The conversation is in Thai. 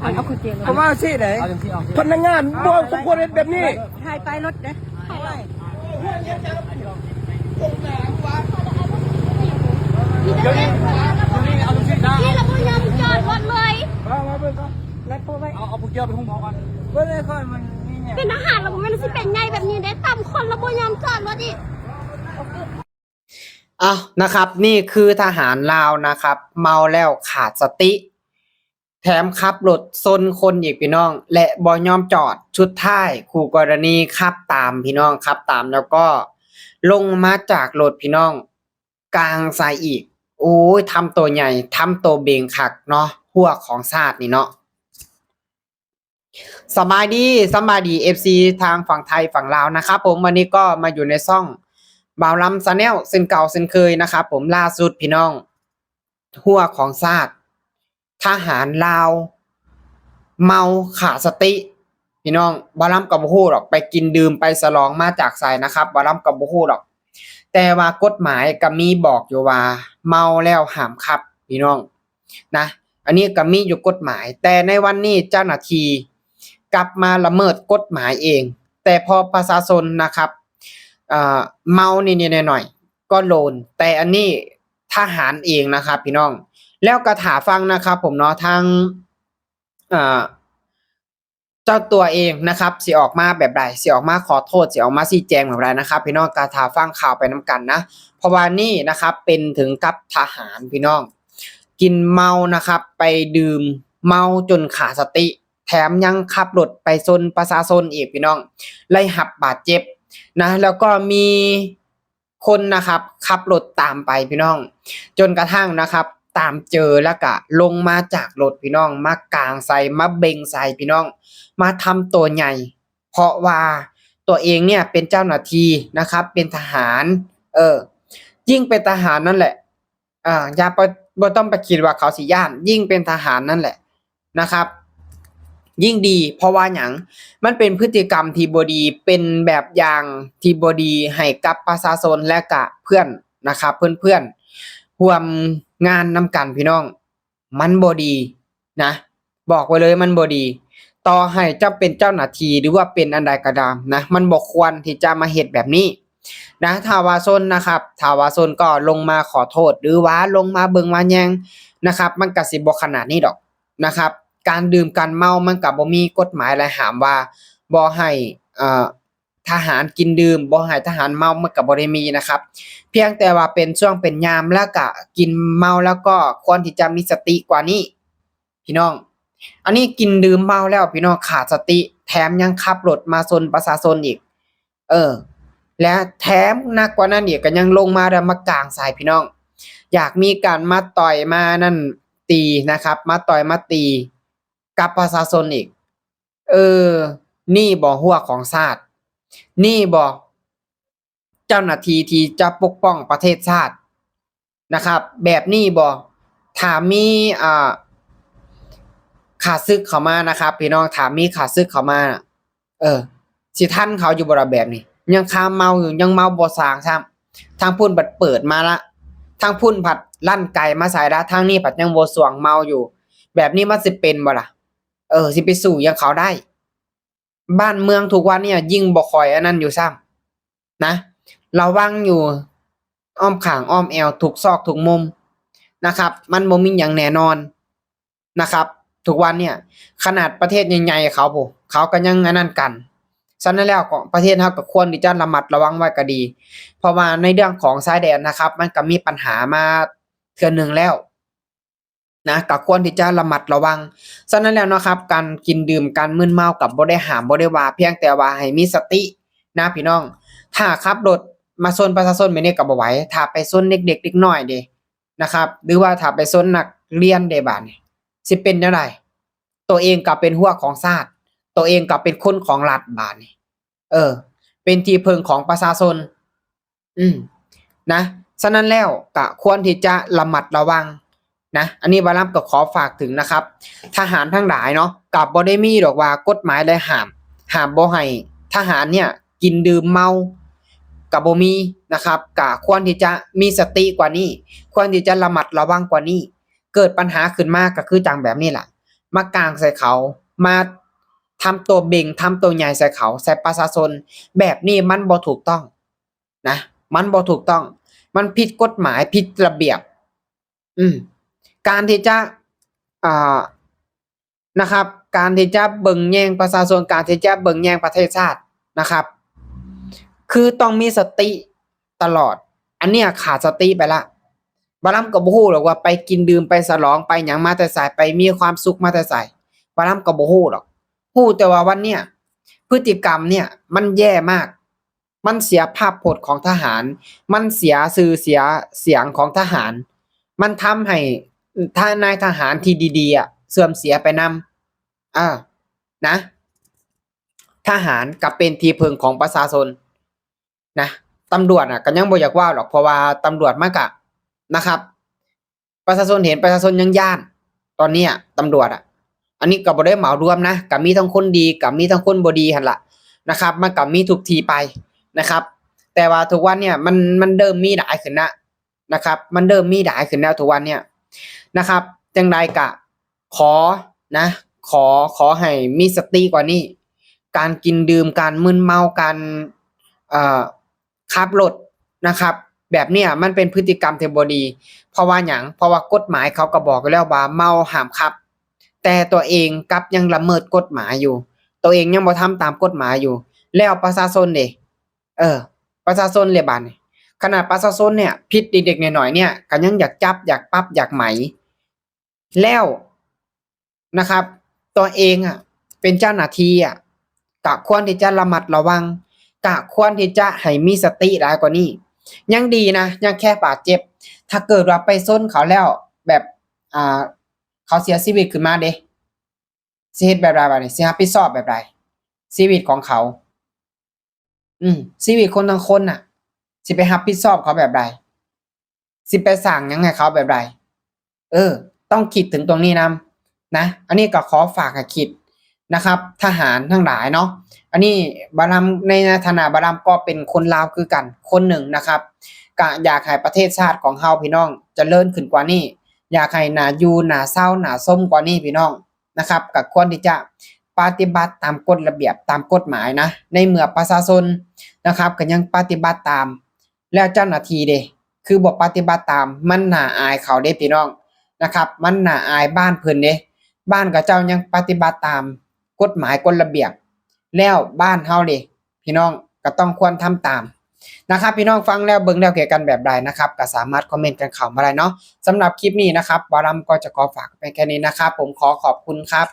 เอาคุณเจน เขาว่าสิไหนพนักงานบ่สมควรเป็นแบบนี้ถ่ายไปรถนะถ่ายไปนี่เราพยายามจอดรถเลย มาเบิ่งก่อน แล้วพวกไว้ เอาพวกเจ้าไปห้องหมอก่อนเบิ่งเลยค่อยมันนี่เนี่ย เป็นอาหารเราไม่รู้สิเป็นไงแบบนี้ได้ตำคนเราพยายามจอดรถอีก นะครับนี่คือทหารลาวนะครับเมาแล้วขาดสติแถมขับรถซนคนอีกพี่น้องและบ่ยอมจอดชุดท้ายคู่กรณีขับตามพี่น้องขับตามแล้วก็ลงมาจากรถพี่น้องกลางสายอีกโอ้ยทำตัวใหญ่ทำตัวเบงคักเนาะหัวของชาตินี่เนาะสบายดี FC ทางฝั่งไทยฝั่งลาวนะครับผมวันนี้ก็มาอยู่ในช่องบ่าวลำชาแนลเส้นเก่าเส้นเคยนะครับผมล่าสุดพี่น้องหัวของชาติทหารลาวเมาขาดสติพี่น้องบ่าวลำกับบ่ฮู้หรอกไปกินดื่มไปฉลองมาจากไสนะครับบ่าวลำกับบ่ฮู้หรอกแต่ว่ากฎหมายก็มีบอกอยู่ว่าเมาแล้วห้ามขับพี่น้องนะอันนี้ก็มีอยู่กฎหมายแต่ในวันนี้เจ้าหน้าที่กลับมาละเมิดกฎหมายเองแต่พอประชาชนนะครับเมานิดๆหน่อยๆก็โดนแต่อันนี้ทหารเองนะครับพี่น้องแล้วก็ถาฟังนะครับผมเนาะทางเจ้าตัวเองนะครับสิออกมาแบบใดสิออกมาขอโทษสิออกมาชี้แจงแบบใดนะครับพี่น้องก็ถาฟังข่าวไปนํกันนะเพราะว่านี่นะครับเป็นถึงกับทหารพี่น้องกินเมานะครับไปดื่มเมาจนขาดสติแถมยังขับรถไปชนประชาชนอีกพี่น้องไล่หับบาดเจ็บนะแล้วก็มีคนนะครับขับรถตามไปพี่น้องจนกระทั่งนะครับตามเจอแล้วก็ลงมาจากรถพี่น้องมากางใส่มาเบ่งใส่พี่น้องมาทำตัวใหญ่เพราะว่าตัวเองเนี่ยเป็นเจ้าหน้าที่นะครับเป็นทหารยิ่งเป็นทหารนั่นแหละอย่าบ่ต้องไปคิดว่าเขาสิย่านยิ่งเป็นทหารนั่นแหละนะครับยิ่งดีเพราะว่าหยังมันเป็นพฤติกรรมที่บ่ดีเป็นแบบอย่างที่บ่ดีให้กับประชาชนและก็เพื่อนนะครับเพื่อนๆร่วมงานนำกันพี่น้องมันบ่ดีนะบอกไว้เลยมันบ่ดีต่อให้เจ้าเป็นเจ้าหน้าที่หรือว่าเป็นอันใดก็ตามนะมันบ่ควรที่จะมาเฮ็ดแบบนี้นะถ้าว่าซนนะครับถ้าว่าซนก็ลงมาขอโทษหรือว่าลงมาเบิ่งว่าแยงนะครับมันก็สิบ่ขนาดนี้ดอกนะครับการดื่มการเมามันก็บ่มีกฎหมายอะไรห้ามว่าบ่ให้ทหารกินดื่มบ่ให้ทหารเมามันก็บ่ได้มีนะครับเพียงแต่ว่าเป็นช่วงเป็นยามแล้วก็กินเมาแล้วก็ควรที่จะมีสติกว่านี้พี่น้องอันนี้กินดื่มเมาแล้วพี่น้องขาดสติแถมยังขับรถมาชนประชาชนอีกและแถมหนักกว่านั้นอีกก็ยังลงมาแล้วมากางใส่พี่น้องอยากมีการมาต่อยมานั่นตีนะครับมาต่อยมาตีกับประชาชนอีกนี่บ่หัวของชาตินี่บ่เจ้าหน้าที่ที่จะปกป้องประเทศชาตินะครับแบบนี้บ่ถ้ามีขาศึกเข้ามานะครับพี่น้องถ้ามีขาศึกเข้ามาสิทันเขาอยู่บ่ล่ะแบบนี้ยังคาเมาอยู่ยังเมาบ่สางซ้ำทางพุ่นบัดเปิดมาละทางพุ่นผัดลั่นไก่มาใส่ละทางนี้ผัดยังบ่สวงเมาอยู่แบบนี้มันสิเป็นบ่ล่ะสิไปสู้ยังเขาได้บ้านเมืองทุกวันเนี่ยยิ่งบ่ค่อยอันนั้นอยู่ซ้ำนะระวังอยู่อ้อมข้างอ้อมแอวทุกซอกทุกมุมนะครับมันบ่มีหยังแน่นอนนะครับทุกวันเนี่ยขนาดประเทศใหญ่ๆเขาก็ยังอันนั้นกันฉะนั้นแล้วก็ประเทศเฮาก็ควรที่จะระมัดระวังไว้ก็ดีเพราะว่าในเรื่องของชายแดนนะครับมันก็มีปัญหามาเทื่อนึงแล้วนะก็ควรที่จะระมัดระวังฉะนั้นแล้วนะครับการกินดื่มการมึนเมากับบ่ได้ห้ามบ่ได้ว่าเพียงแต่ว่าให้มีสตินะพี่น้องถ้าขับรถมาชนประชาชนแบบนี้ก็บ่ไหวถ้าไปชนเด็กๆเด็กน้อยเด้นะครับหรือว่าถ้าไปชนนักเรียนเด้บาดนี้สิเป็นจังได๋ตัวเองก็เป็นหัวของชาติตัวเองก็เป็นคนของรัฐบาดนี้เป็นที่พึ่งของประชาชนนะฉะนั้นแล้วก็ควรที่จะระมัดระวังนะอันนี้บ่าวลำก็ขอฝากถึงนะครับทหารทั้งหลายเนาะก็บ่ได้มีดอกว่ากฎหมายใดห้ามบ่ให้ทหารเนี่ยกินดื่มเมาก็บ่มีนะครับก็ควรที่จะมีสติกว่านี้ควรที่จะระมัดระวังกว่านี้เกิดปัญหาขึ้นมาก็คือจังแบบนี้ล่ะ มากางใส่เขามาทำตัวเบ่งทำตัวใหญ่ใส่เขาใส่ประชาชนแบบนี้มันบ่ถูกต้องนะมันบ่ถูกต้องมันผิดกฎหมายผิดระเบียบการที่จะอ่านะครับการที่จะเบิ่งแย่งประชาชนการที่จะเบิ่งแย่งประเทศชาตินะครับคือต้องมีสติตลอดอันเนี้ยขาดสติไปละบารัมก็บ่ฮู้หรอกว่าไปกินดื่มไปฉลองไปหยังมาแต่ไสไปมีความสุขมาแต่ไสบารัมก็บ่ฮู้หรอกฮู้แต่ว่าวันเนี้ยพฤติกรรมเนี่ยมันแย่มากมันเสียภาพพจน์ของทหารมันเสียชื่อเสียเสียงของทหารมันทำให้นายทหารที่ดีๆอ่ะเสื่อมเสียไปนำนะทหารก็เป็นที่พึ่งของประชาชนนะตำรวจก็ยังบ่อยากว่าหรอกเพราะว่าตำรวจมากะนะครับประชาชนเห็นประชาชนยังย่านตอนนี้ตำรวจอันนี้ก็บ่ได้เหมารวมนะก็มีทั้งคนดีก็มีทั้งคนบ่ดีหั่นล่ะนะครับมันก็มีทุกทีไปนะครับแต่ว่าทุกวันเนี่ยมันเริ่มมีหลายขึ้นนะครับมันเริ่มมีหลายขึ้นแล้วทุกวันเนี่ยนะครับจังใดก็ขอให้มีสติกว่านี้การกินดื่มการมึนเมาการขับรถนะครับแบบเนี้ยมันเป็นพฤติกรรมที่บ่ดีเพราะว่าหยังเพราะว่ากฎหมายเขาก็บอกแล้วว่าเมาห้ามขับแต่ตัวเองกลับยังละเมิดกฎหมายอยู่ตัวเองยังบ่ทำตามกฎหมายอยู่แล้วประชาชนเด้ประชาชนเลยบาดนี้ขนาดประชาชนเนี่ยผิดเด็กๆหน่อยๆเนี่ยก็ยังอยากจับอยากปรับอยากไหมแล้วนะครับตัวเองเป็นเจ้าหน้าที่ก็ควรที่จะระมัดระวังก็ควรที่จะให้มีสติหลายกว่านี้ยังดีนะยังแค่บาดเจ็บถ้าเกิดว่าไปซนเขาแล้วแบบเขาเสียชีวิตขึ้นมาเด้สิเฮ็ดแบบใดบัดนี้สิรับผิดชอบแบบใดชีวิตของเขาชีวิตคนทั้งคนสิไปรับผิดชอบเขาแบบใดสิไปสร้างหยังให้เขาแบบใดต้องคิดถึงตรงนี้นะอันนี้ก็ขอฝากให้คิดนะครับทหารทั้งหลายเนาะอันนี้บารัมในฐานะบารัมก็เป็นคนลาวคือกันคนหนึ่งนะครับก็อยากให้ประเทศชาติของเฮาพี่น้องเจริญขึ้นกว่านี้อยากให้น่าอยู่น่าเศร้าน่าส้มกว่านี้พี่น้องนะครับก็ควรที่จะปฏิบัติตามกฎระเบียบตามกฎหมายนะในเมื่อประชาชนนะครับก็ยังปฏิบัติตามแล้วเจ้าหน้าที่เด้คือบ่ปฏิบัติตามมันน่าอายเขาเด้พี่น้องนะครับมันน่าอายบ้านเพิ่นเด้บ้านกับเจ้ายังปฏิบัติตามกฎหมายกฎระเบียบแล้วบ้านเฮาเด้พี่น้องก็ต้องควรทำตามนะครับพี่น้องฟังแล้วเบิ่งแล้วเกี่ยวกันแบบใดนะครับก็สามารถคอมเมนต์กันเข้ามาได้เนาะสำหรับคลิปนี้นะครับบารัมก็จะขอฝากไปแค่นี้นะครับผมขอขอบคุณครับ